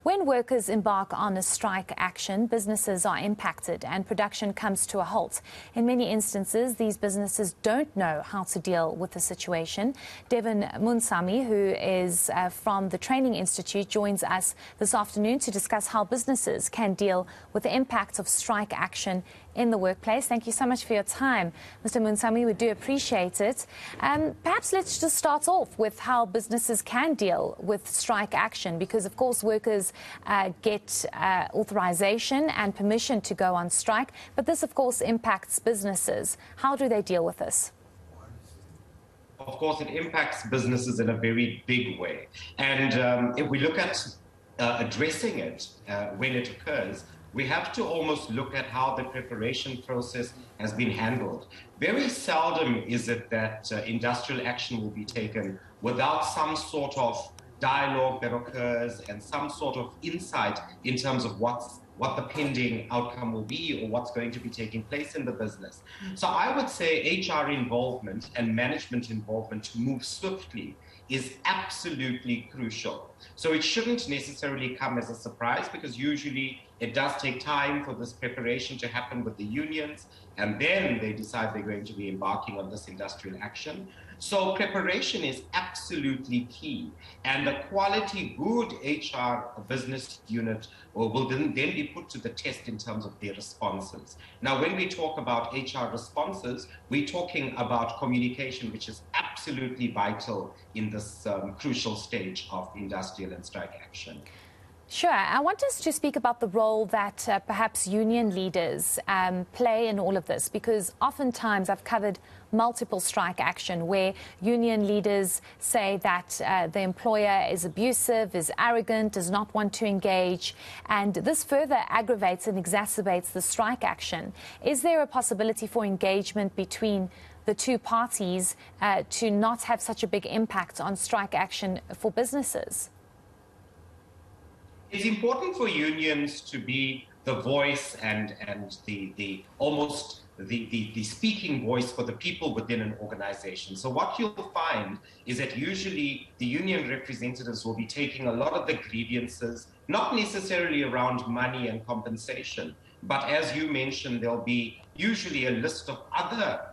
When workers embark on a strike action, businesses are impacted and production comes to a halt. In many instances, these businesses don't know how to deal with the situation. Devin Munsami, who is from the Training Institute, joins us this afternoon to discuss how businesses can deal with the impact of strike action in the workplace. Thank you so much for your time, Mr. Munsami. We do appreciate it. Perhaps let's just start off with how businesses can deal with strike action, because, of course, workers get authorization and permission to go on strike. But this, of course, impacts businesses. How do they deal with this? Of course, it impacts businesses in a very big way. And if we look at addressing it when it occurs, we have to almost look at how the preparation process has been handled. Very seldom is it that industrial action will be taken without some sort of dialogue that occurs and some sort of insight in terms of what the pending outcome will be or what's going to be taking place in the business. So I would say HR involvement and management involvement to move swiftly is absolutely crucial. So it shouldn't necessarily come as a surprise, because usually it does take time for this preparation to happen with the unions, and then they decide they're going to be embarking on this industrial action. So preparation is absolutely key, and the quality good HR business unit will then be put to the test in terms of their responses. Now, when we talk about HR responses, we're talking about communication, which is absolutely vital in this crucial stage of industrial and strike action. Sure. I want us to speak about the role that perhaps union leaders play in all of this, because oftentimes I've covered multiple strike action where union leaders say that the employer is abusive, is arrogant, does not want to engage, and this further aggravates and exacerbates the strike action. Is there a possibility for engagement between the two parties to not have such a big impact on strike action for businesses? It's important for unions to be the voice and the speaking voice for the people within an organization. So what you'll find is that usually the union representatives will be taking a lot of the grievances, not necessarily around money and compensation, but as you mentioned, there'll be usually a list of other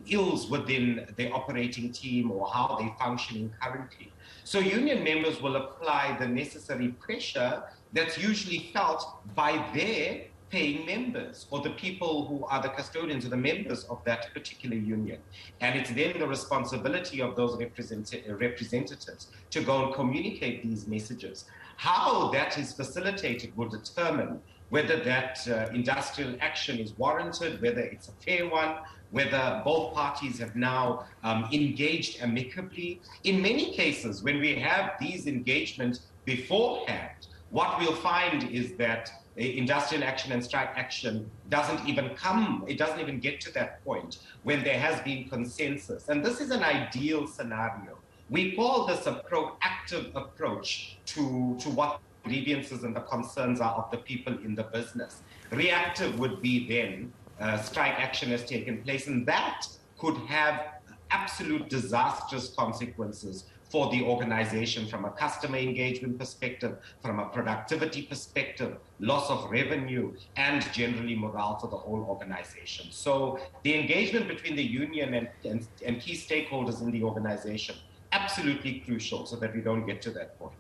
ills within the operating team or how they're functioning currently. So union members will apply the necessary pressure that's usually felt by their paying members or the people who are the custodians or the members of that particular union. And it's then the responsibility of those representatives to go and communicate these messages. How that is facilitated will determine whether that industrial action is warranted, whether it's a fair one, whether both parties have now engaged amicably. In many cases, when we have these engagements beforehand, what we'll find is that industrial action and strike action doesn't even get to that point when there has been consensus. And this is an ideal scenario. We call this a proactive approach to what grievances and the concerns are of the people in the business. Reactive would be then strike action has taken place, and that could have absolute disastrous consequences for the organization from a customer engagement perspective, from a productivity perspective, loss of revenue, and generally morale for the whole organization. So the engagement between the union and key stakeholders in the organization, absolutely crucial so that we don't get to that point.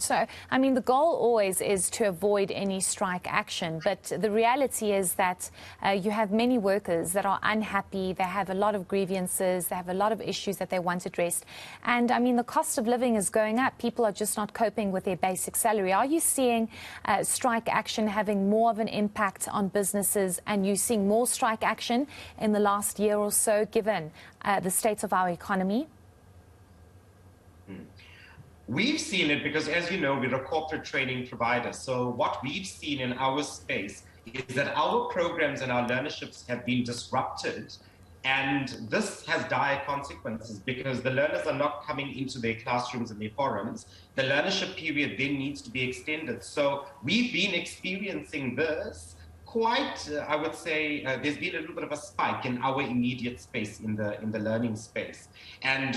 So, I mean, the goal always is to avoid any strike action. But the reality is that you have many workers that are unhappy. They have a lot of grievances. They have a lot of issues that they want addressed. And, I mean, the cost of living is going up. People are just not coping with their basic salary. Are you seeing strike action having more of an impact on businesses, and you seeing more strike action in the last year or so, given the state of our economy? We've seen it because, as you know, we're a corporate training provider. So what we've seen in our space is that our programs and our learnerships have been disrupted. And this has dire consequences because the learners are not coming into their classrooms and their forums. The learnership period then needs to be extended. So we've been experiencing this quite, I would say, there's been a little bit of a spike in our immediate space, in the learning space. And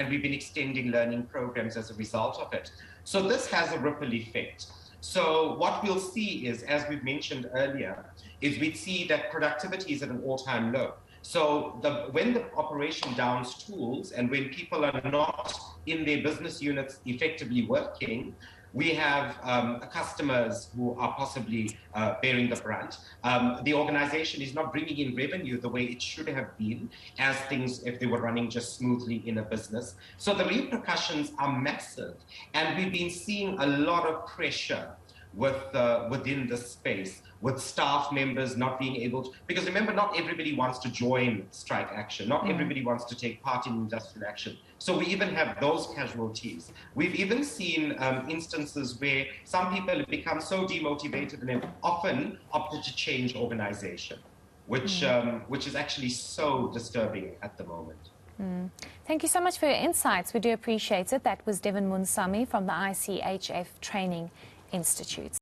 we've been extending learning programs as a result of it. So this has a ripple effect. So what we'll see is, as we've mentioned earlier, is we'd see that productivity is at an all-time low. So when the operation downs tools and when people are not in their business units effectively working, we have customers who are possibly bearing the brunt. The organization is not bringing in revenue the way it should have been as things if they were running just smoothly in a business. So the repercussions are massive. And we've been seeing a lot of pressure within the space, with staff members not being able to, because remember, not everybody wants to join strike action, not everybody wants to take part in industrial action. So we even have those casualties. We've even seen instances where some people have become so demotivated and have often opted to change organization, which is actually so disturbing at the moment. Thank you so much for your insights. We do appreciate it. That was Devin Munsami from the ICHF Training Institute.